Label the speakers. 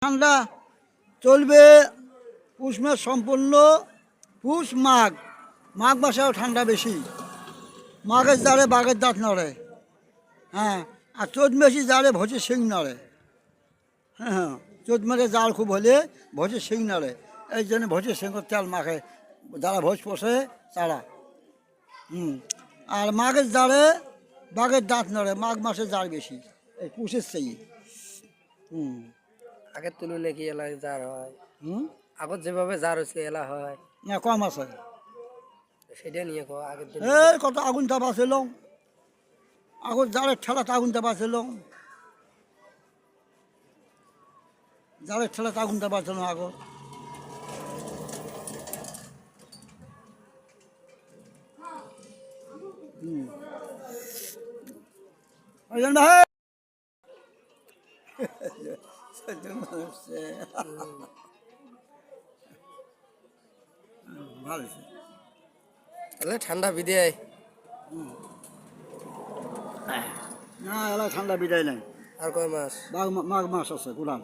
Speaker 1: ঠান্ডা চলবে পুষ মাস সম্পূর্ণ, পুষ মাঘ মাঘ মাসেও ঠান্ডা বেশি। মাঘের জালে বাঘের দাঁত নড়ে, হ্যাঁ। আর চোদ্দ মাসি জালে ভোজে শিং নড়ে, হ্যাঁ হ্যাঁ। চোদ্দ মাসে জাল খুব হলে ভোজে শিং নড়ে, এই জন্য ভোজের শিঙের তেল মাখে যারা ভোজ পোষে তারা। আর মাঘের জালে বাঘের দাঁত নড়ে, মাঘ মাসে জাল বেশি এই পুষের চেয়ে।
Speaker 2: আগের তুলনায় কি এলাকায় জার হয়? আগত যেভাবে জার হচ্ছে এলা হয়
Speaker 1: না, কম আছে।
Speaker 2: সেটা নিয়ে আগের দিন
Speaker 1: এই কত আগুন তাপা ছিল, আগুন জালের ঠেলাতে আগুন তাপা ছিল, জালের ঠেলাতে আগুন তাপা ছিল আগত। ভালো
Speaker 2: তাহলে ঠান্ডা বিদায়
Speaker 1: না, এলাকা ঠান্ডা বিদায় নাই।
Speaker 2: আর কয় মাস?
Speaker 1: মাঘ মাস আছে কোরআন।